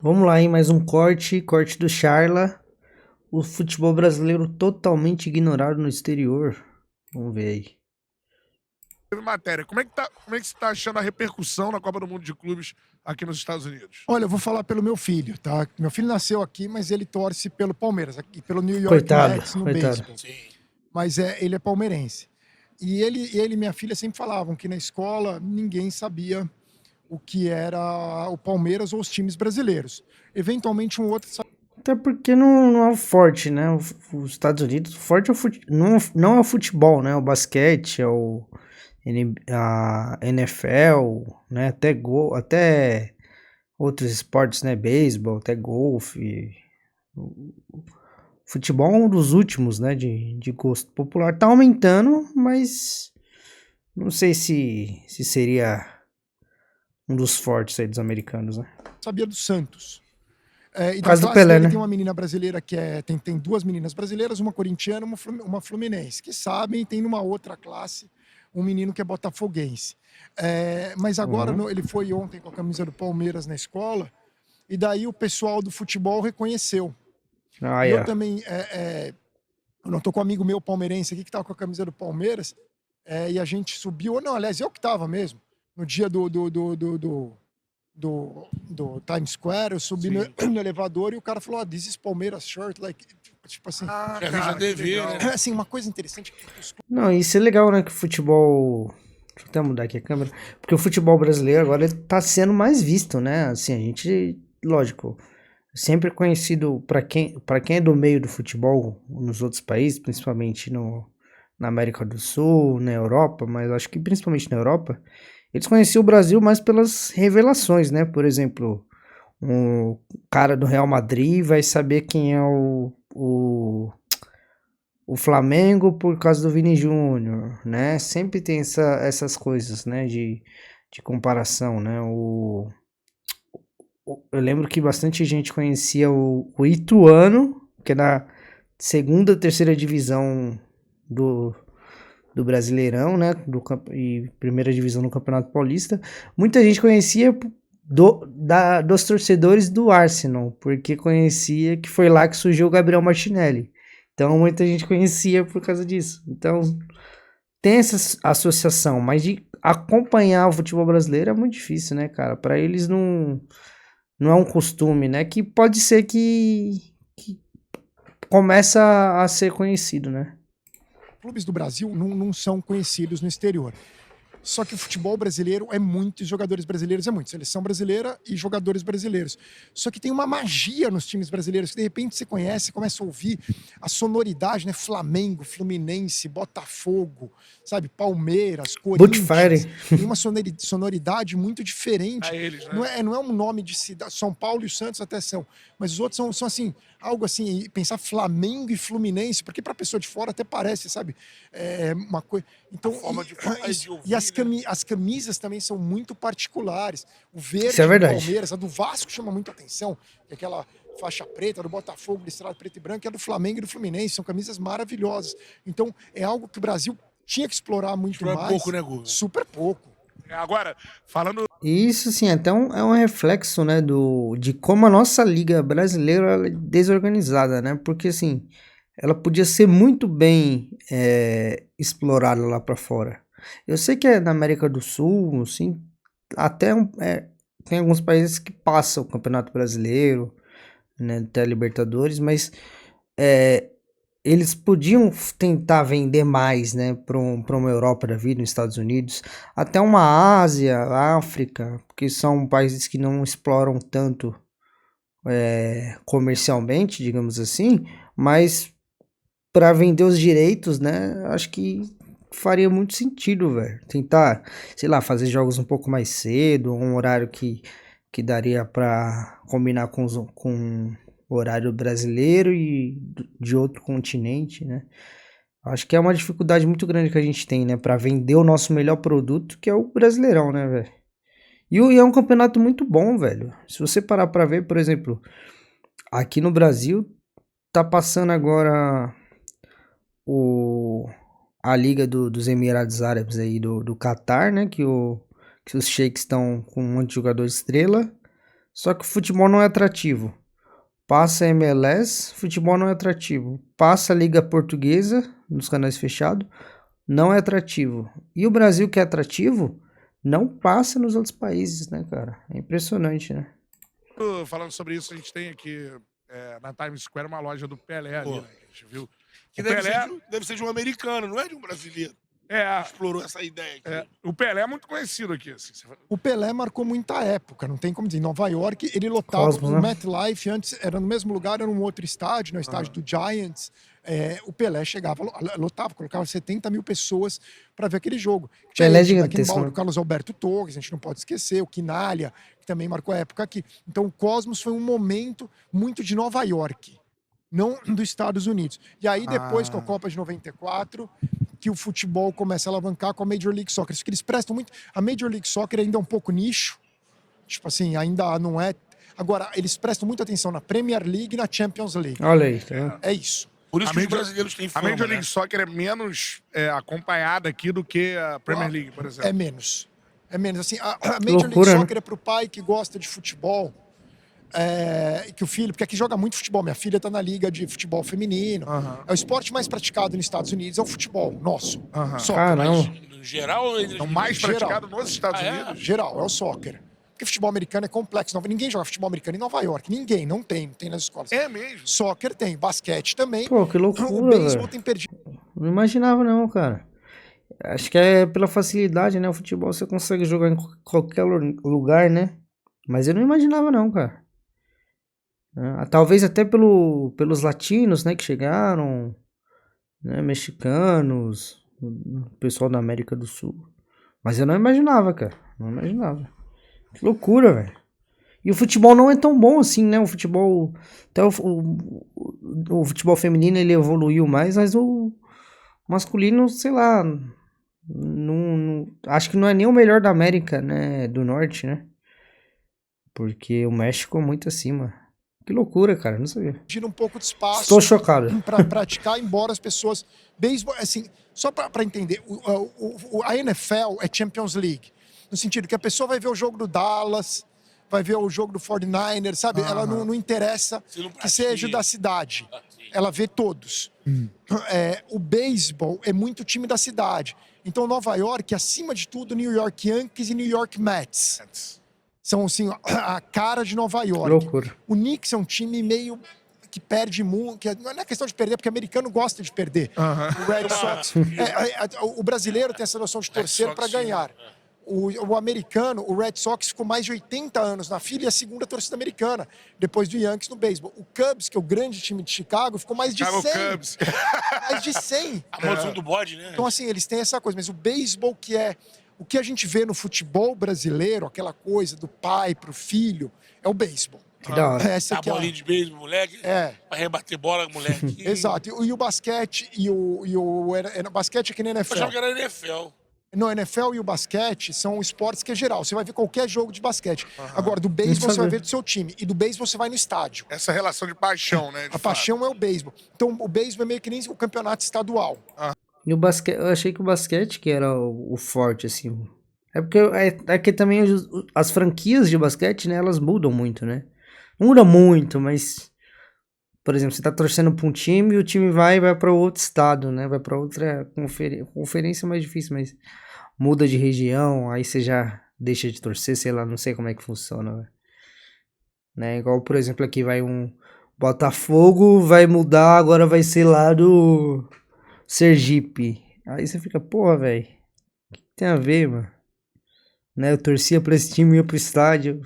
Vamos lá, hein? Mais um corte do Charla. O futebol brasileiro totalmente ignorado no exterior. Vamos ver aí. Matéria. Como é que você tá achando a repercussão na Copa do Mundo de Clubes aqui nos Estados Unidos? Olha, eu vou falar pelo meu filho, tá? Meu filho nasceu aqui, mas ele torce pelo Palmeiras, aqui, pelo New York Coitado, Mets no coitado. beisebol. Mas ele é palmeirense. E ele e minha filha sempre falavam que na escola ninguém sabia o que era o Palmeiras ou os times brasileiros. Eventualmente um outro Até porque não é o forte, né? Os Estados Unidos, o forte é não é o futebol, né? O basquete, a NFL, né? Até outros esportes, né? Beisebol, até golfe. Futebol é um dos últimos, né? De gosto popular. Tá aumentando, mas não sei se seria um dos fortes aí dos americanos, né? sabia do Santos. E Por da causa do classe Pelé, dele né? tem uma menina brasileira tem duas meninas brasileiras, uma corintiana e uma fluminense, que sabem, e tem numa outra classe um menino que é botafoguense. Mas agora Uhum. ele foi ontem com a camisa do Palmeiras na escola, e daí o pessoal do futebol reconheceu. Ah, E eu é. também, eu não tô com um amigo meu palmeirense aqui que tava com a camisa do Palmeiras, e a gente subiu, não, aliás, eu que tava mesmo, no dia do Times Square, eu subi no, no elevador e o cara falou, this is Palmeiras shirt, like, tipo assim, Ah, Já vi, já cara, que devi, legal. né? assim, uma coisa interessante é que os Não, isso é legal, né? Que o futebol. Deixa eu até mudar aqui a câmera. Porque o futebol brasileiro agora ele tá sendo mais visto, né? Assim, a gente, lógico, sempre conhecido para quem é do meio do futebol nos outros países, principalmente na América do Sul, na Europa, mas acho que principalmente na Europa, eles conheciam o Brasil mais pelas revelações, né? Por exemplo, um cara do Real Madrid vai saber quem é o Flamengo por causa do Vini Júnior, né? Sempre tem essas coisas, né? De comparação, né? Eu lembro que bastante gente conhecia o Ituano, que é da segunda, terceira divisão do, do Brasileirão, né? E primeira divisão do Campeonato Paulista. Muita gente conhecia dos torcedores do Arsenal, porque conhecia que foi lá que surgiu o Gabriel Martinelli. Então muita gente conhecia por causa disso. Então tem essa associação, mas de acompanhar o futebol brasileiro é muito difícil, né, cara? Para eles não é um costume, né? Que pode ser que começa a ser conhecido, né? clubes do Brasil não são conhecidos no exterior. Só que o futebol brasileiro é muito, os jogadores brasileiros é muito, seleção brasileira e jogadores brasileiros. Só que tem uma magia nos times brasileiros que de repente você conhece, começa a ouvir a sonoridade, né? Flamengo, Fluminense, Botafogo, sabe? Palmeiras, Corinthians. Bootfire. Tem uma sonoridade muito diferente. A eles, né? Não é um nome de cidade. São Paulo e o Santos até são, mas os outros são assim, algo assim, pensar Flamengo e Fluminense, porque para pessoa de fora até parece, sabe? Uma coisa. Então, forma de falar e de ouvir, as camisas também são muito particulares. O Isso é verde do verdade. Palmeiras, a do Vasco chama muito atenção, que é aquela faixa preta, do Botafogo, listrado preto e branco, e a do Flamengo e do Fluminense, são camisas maravilhosas. Então, é algo que o Brasil tinha que explorar muito Explora mais. pouco, né, Guga? Super pouco. Agora, falando Isso, sim, até é um reflexo, né, de como a nossa liga brasileira ela é desorganizada, né? Porque, assim, ela podia ser muito bem explorada lá pra fora. Eu sei que é na América do Sul, assim, até tem alguns países que passam o Campeonato Brasileiro, né, até a Libertadores, mas é, eles podiam tentar vender mais, né, para uma Europa da vida, nos Estados Unidos, até uma Ásia, África, porque são países que não exploram tanto comercialmente, digamos assim, mas para vender os direitos, né, acho que faria muito sentido, velho. Tentar, sei lá, fazer jogos um pouco mais cedo, um horário que daria para combinar com o horário brasileiro e de outro continente, né? Acho que é uma dificuldade muito grande que a gente tem, né, para vender o nosso melhor produto, que é o Brasileirão, né, velho? E é um campeonato muito bom, velho. Se você parar pra ver, por exemplo, aqui no Brasil tá passando agora o a liga dos Emirados Árabes aí do Catar, né, que os sheiks estão com um monte de jogador estrela. Só que o futebol não é atrativo. Passa a MLS, futebol não é atrativo. Passa a Liga Portuguesa, nos canais fechados, não é atrativo. E o Brasil, que é atrativo, não passa nos outros países, né, cara? É impressionante, né? Falando sobre isso, a gente tem aqui na Times Square uma loja do Pelé ali, Pô. né? Que a gente viu. Que O deve, Pelé, deve ser de um americano, não é de um brasileiro. é, Explorou essa ideia aqui. o Pelé é muito conhecido aqui. Assim. O Pelé marcou muita época, não tem como dizer. Em Nova York, ele lotava Cosmos, o né? MetLife, antes era no mesmo lugar, era um outro estádio, no estádio do Giants. O Pelé chegava, lotava, colocava 70 mil pessoas para ver aquele jogo. Pelé é Tinha gigantesco, Beckenbauer, né? o Carlos Alberto Torres, a gente não pode esquecer, o Quinalha, que também marcou a época aqui. Então o Cosmos foi um momento muito de Nova York, não dos Estados Unidos. E aí depois, com a Copa de 94, que o futebol começa a alavancar com a Major League Soccer. Isso que eles prestam muito. A Major League Soccer ainda é um pouco nicho. Tipo assim, ainda não é. Agora, eles prestam muita atenção na Premier League e na Champions League. Olha aí, tá vendo? É isso. Por isso A que os Major- brasileiros têm A fama, Major né? League Soccer é menos acompanhada aqui do que a Premier League, por exemplo. É menos. É menos. Assim, a Major loucura, League né? Soccer é pro pai que gosta de futebol. E que o filho, porque aqui joga muito futebol. Minha filha tá na liga de futebol feminino. É o esporte mais praticado nos Estados Unidos, é o futebol nosso. Soccer. Caramba. No geral, eles... É o mais Geral. praticado nos Estados Ah, é? Unidos. Geral, é o soccer. Porque futebol americano é complexo. Ninguém joga futebol americano em Nova York. Ninguém, não tem nas escolas. É mesmo. Soccer tem, basquete também. Pô, que O loucura, beisebol velho. tem perdido. Não imaginava não, cara. Acho que é pela facilidade, né? O futebol você consegue jogar em qualquer lugar, né? Mas eu não imaginava não, cara. Talvez até pelos latinos, né? Que chegaram, né? Mexicanos, o pessoal da América do Sul. Mas eu não imaginava, cara. Não imaginava. Que loucura, velho. E o futebol não é tão bom assim, né? O futebol... Até o futebol feminino ele evoluiu mais, mas o masculino, sei lá... acho que não é nem o melhor da América, né? Do Norte, né? Porque o México é muito acima. Que loucura, cara. Não sabia. Perdido um pouco de espaço Estou chocado. para praticar, embora as pessoas... Beisebol, assim, só para entender, a NFL é Champions League. No sentido que a pessoa vai ver o jogo do Dallas, vai ver o jogo do 49ers, sabe? Ela não interessa Você não que seja pratica. da cidade. Sim. Ela vê todos. O beisebol é muito time da cidade. Então, Nova York, acima de tudo, New York Yankees e New York Mets. São, assim, a cara de Nova Que York. loucura. O Knicks é um time meio que perde muito, não é questão de perder, porque o americano gosta de perder. O Red Sox, o brasileiro tem essa noção de torcer Sox, para ganhar. O americano, o Red Sox ficou mais de 80 anos na fila e a segunda torcida americana, depois do Yankees no beisebol. O Cubs, que é o grande time de Chicago, ficou mais de Chicago 100. Cubs. Mais de 100. A maldição do bode, né? Então, assim, eles têm essa coisa. Mas o beisebol, que é o que a gente vê no futebol brasileiro, aquela coisa do pai pro filho, é o beisebol. Que da hora. Essa A aqui é bolinha de beisebol, moleque. É. Pra rebater bola, moleque. Exato. E o basquete o basquete é que nem Eu achava que NFL. era NFL. No NFL e o basquete são esportes que é geral. Você vai ver qualquer jogo de basquete. Agora, do beisebol Não você vai sabia. ver do seu time. E do beisebol você vai no estádio. Essa relação de paixão, né? de A fato. paixão é o beisebol. Então, o beisebol é meio que nem o campeonato estadual. E o basquete, eu achei que o basquete que era o forte, assim. É porque é que também as franquias de basquete, né, elas mudam muito, né? Não muda muito, mas... Por exemplo, você tá torcendo pra um time e o time vai pra outro estado, né? Vai pra outra conferência é mais difícil, mas muda de região, aí você já deixa de torcer, sei lá, não sei como é que funciona, velho. Né? Igual, por exemplo, aqui vai um Botafogo, vai mudar, agora vai ser lá do Sergipe. Aí você fica, porra, velho, o que tem a ver, mano? Né? Eu torcia pra esse time e ia pro estádio.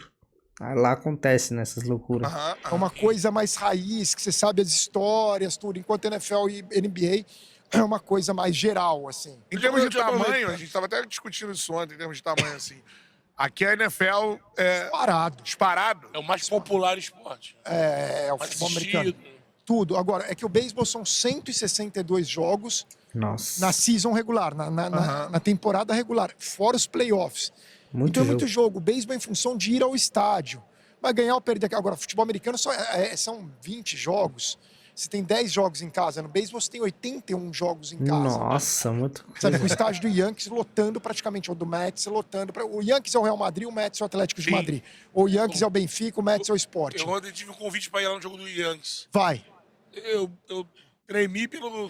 Aí lá acontece nessas loucuras. É uma coisa mais raiz, que você sabe as histórias, tudo. Enquanto NFL e NBA é uma coisa mais geral, assim. Em termos de Eu tinha tamanho, aproveitado. a gente estava até discutindo isso ontem, em termos de tamanho, assim. Aqui a NFL é Parado. disparado. É o mais popular esporte. É o Mais futebol assistido. americano. Tudo. Agora, é que o beisebol são 162 jogos Nossa. na season regular, na temporada regular, fora os playoffs. Muito Então é jogo. muito jogo. O beisebol é em função de ir ao estádio. Vai ganhar ou perder. Agora, futebol americano são 20 jogos. Você tem 10 jogos em casa. No beisebol você tem 81 jogos em casa. Nossa, muito Sabe, com o coisa. estádio do Yankees lotando praticamente, ou do Mets lotando. O Yankees é o Real Madrid, o Mets é o Atlético de Sim. Madrid. O Yankees é o Benfica, o Mets é o Sport. Eu ontem tive um convite pra ir lá no jogo do Yankees. Vai. Eu tremi pela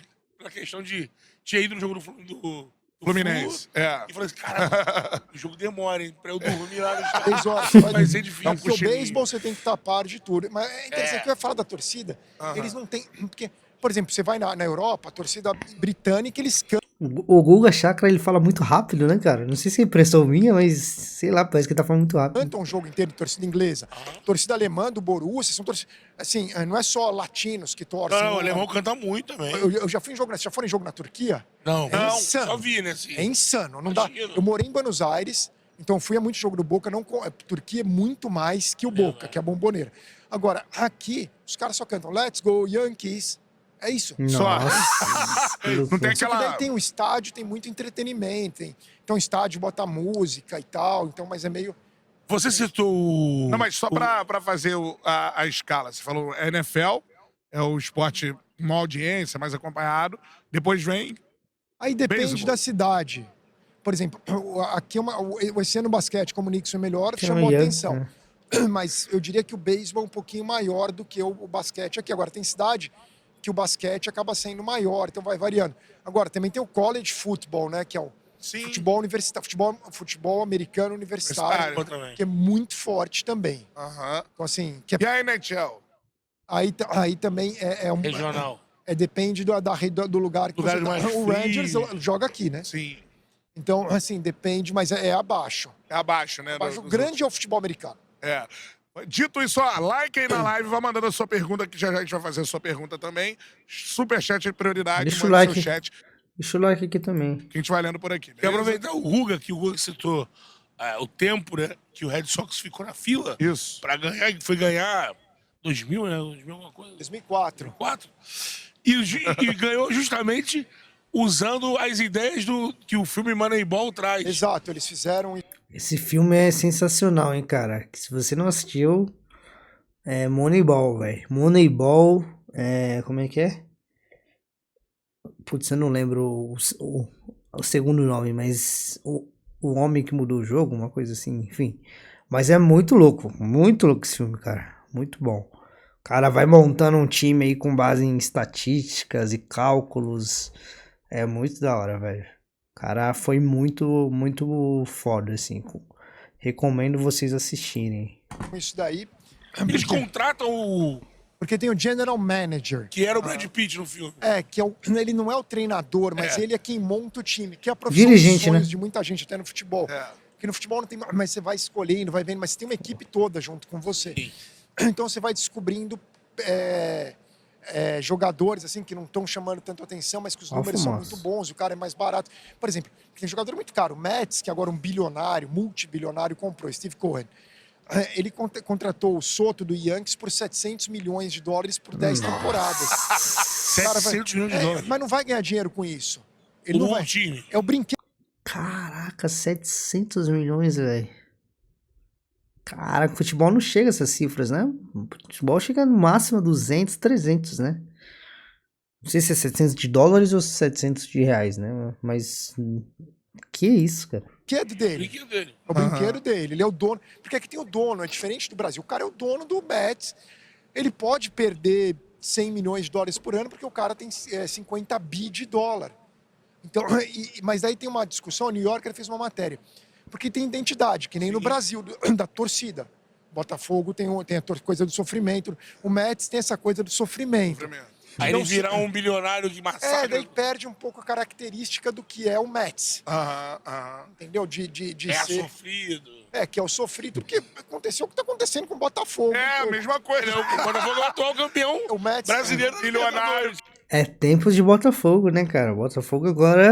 questão de ter ido no jogo do Fluminense. É. E falei assim, cara, o jogo demora, hein? Pra eu dormir lá no estádio. 3 horas. Vai ser difícil. Dá um Porque o cochilinho. beisebol você tem que estar a par de tudo. Mas é interessante que eu ia falar da torcida. Eles não têm. Porque, por exemplo, você vai na Europa, a torcida britânica, eles cantam. O Guga Chakra, ele fala muito rápido, né, cara? Não sei se é impressão minha, mas sei lá, parece que ele tá falando muito rápido. Cantam um jogo inteiro de torcida inglesa. Torcida alemã do Borussia, são torcidas. Assim, não é só latinos que torcem. Não, o alemão canta muito também. Eu já fui em jogo. Já foram em jogo na Turquia? Não, É insano. só vi, né? Assim. É insano. Não dá. Imagino. Eu morei em Buenos Aires, então fui a muito jogo do Boca. Não, Turquia é muito mais que o Boca, que é a bomboneira. Agora, aqui, os caras só cantam Let's Go Yankees. É isso. Nossa, que Não loucura. tem Só que aquela. daí tem um estádio, tem muito entretenimento. Então o estádio bota música e tal. Então, mas é meio. Você citou o... Não, mas só pra fazer a escala. Você falou NFL, é o esporte com maior audiência, mais acompanhado. Depois vem. Aí depende Beisebol. da cidade. Por exemplo, aqui esse ano o basquete, como o Knicks foi melhor, Que chamou não ia, atenção. Mas eu diria que o beisebol é um pouquinho maior do que o basquete aqui. Agora, tem cidade que o basquete acaba sendo maior, então vai variando. Agora, também tem o college football, né? Que é o Sim. futebol universitário, futebol americano universitário, Universitário também. que é muito forte também. Aham. Então, assim, que E a NHL? aí também Regional. depende do lugar que Lugar você tá. mais O frio. Rangers joga aqui, né? Sim. Então, assim, depende, mas é abaixo. É abaixo, né? Abaixo. O dos grande é o futebol americano. É. Dito isso, ó, like aí na live, vai mandando a sua pergunta, que já a gente vai fazer a sua pergunta também. Superchat é prioridade, Deixa o manda like. seu chat, Deixa o like aqui também. que a gente vai lendo por aqui. Quero beleza? aproveitar o Guga, que o Guga citou o tempo, né? Que o Red Sox ficou na fila Isso. pra ganhar, que foi ganhar 2000, né? 2000 alguma coisa. 2004. 2004. E ganhou justamente usando as ideias que o filme Moneyball traz. Exato, eles fizeram. Esse filme é sensacional, hein, cara? Que se você não assistiu, é Moneyball, velho. Moneyball, como é que é? Putz, eu não lembro o segundo nome, mas o homem que mudou o jogo, uma coisa assim, enfim. Mas é muito louco esse filme, cara. Muito bom. O cara vai montando um time aí com base em estatísticas e cálculos. É muito da hora, velho. O cara foi muito, muito foda, assim. Recomendo vocês assistirem. Isso daí. Eles contratam Porque tem o General Manager. que era o Brad Pitt no filme. Que ele não é o treinador, mas ele é quem monta o time, que é a profissão Dirigente, dos sonhos né? de muita gente, até no futebol. É. Porque no futebol não tem. Mas você vai escolhendo, vai vendo, mas você tem uma equipe toda junto com você. Sim. Então você vai descobrindo jogadores assim que não estão chamando tanto atenção, mas que os Ó a números são fumaça. muito bons, e o cara é mais barato. Por exemplo, tem jogador muito caro. O Mets, que agora é um bilionário, multibilionário, comprou, Steve Cohen. Ele contratou o Soto do Yankees por 700 milhões de dólares por 10 temporadas. Cara, 700 milhões de dólares. Mas não vai ganhar dinheiro com isso. Ele não O vai. time. É o brinquedo. Caraca, 700 milhões, velho. Cara, futebol não chega a essas cifras, né? Futebol chega no máximo a 200, 300, né? Não sei se é 700 de dólares ou 700 de reais, né? Mas que isso, cara? Brinquedo dele. Brinquedo dele. É o brinquedo dele. Ele é o dono. Porque aqui tem o dono, é diferente do Brasil. O cara é o dono do Mets. Ele pode perder 100 milhões de dólares por ano porque o cara tem 50 bi de dólar. Então, mas daí tem uma discussão. A New Yorker fez uma matéria. Porque tem identidade, que nem no Brasil, da torcida. Botafogo tem a coisa do sofrimento. O Mets tem essa coisa do sofrimento. Aí Então, ele virar um bilionário de massacre. Daí perde um pouco a característica do que é o Mets. Aham. Entendeu? De É ser. sofrido. Que é o sofrido, porque aconteceu o que está acontecendo com o Botafogo. É, a mesma coisa. O Botafogo é o atual campeão O Mets. brasileiro Bilionário. É tempos de Botafogo, né, cara? Botafogo agora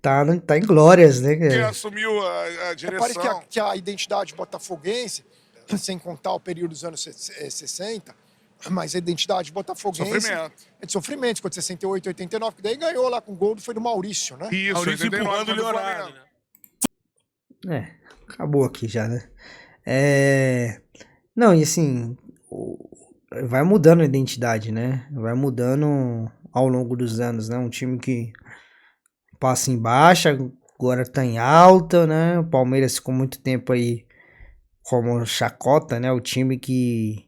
tá em glórias, né, Que cara? assumiu a Parece direção. que a identidade botafoguense, sem contar o período dos anos 60, mas a identidade botafoguense Sofrimento. é de sofrimento, ficou de 68, 89, que daí ganhou lá com o gol, foi do Maurício, né? Isso, Maurício 89 empurrando o do Leonardo. Flamengo. Né? Acabou aqui já, né? Não, e assim, vai mudando a identidade, né? Vai mudando ao longo dos anos, né? Um time que passa em baixa, agora tá em alta, né? O Palmeiras ficou muito tempo aí como chacota, né? O time que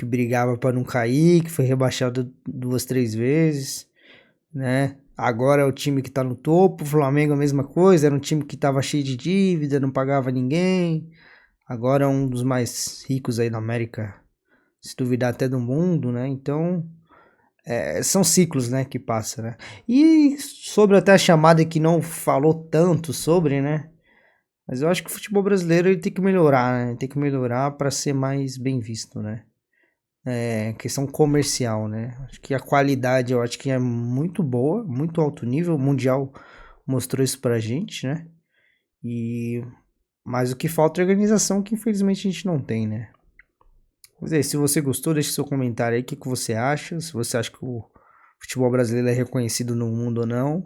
brigava para não cair, que foi rebaixado 2, 3 vezes, né? Agora é o time que tá no topo. O Flamengo a mesma coisa, era um time que tava cheio de dívida, não pagava ninguém. Agora é um dos mais ricos aí da América, se duvidar até do mundo, né? Então, são ciclos, né, que passa, né? E sobre até a chamada que não falou tanto sobre, né? Mas eu acho que o futebol brasileiro ele tem que melhorar, né? Tem que melhorar para ser mais bem visto, né? Questão comercial, né? Acho que a qualidade eu acho que é muito boa, muito alto nível. O Mundial mostrou isso pra gente, né? Mas o que falta é organização que infelizmente a gente não tem, né? Mas aí, se você gostou, deixe seu comentário aí, o que você acha, se você acha que o futebol brasileiro é reconhecido no mundo ou não.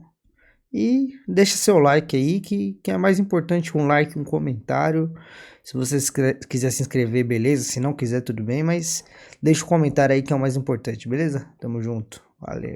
E deixa seu like aí, que é mais importante, um like, um comentário. Se você quiser se inscrever, beleza. Se não quiser, tudo bem, mas deixa um comentário aí que é o mais importante, beleza? Tamo junto. Valeu.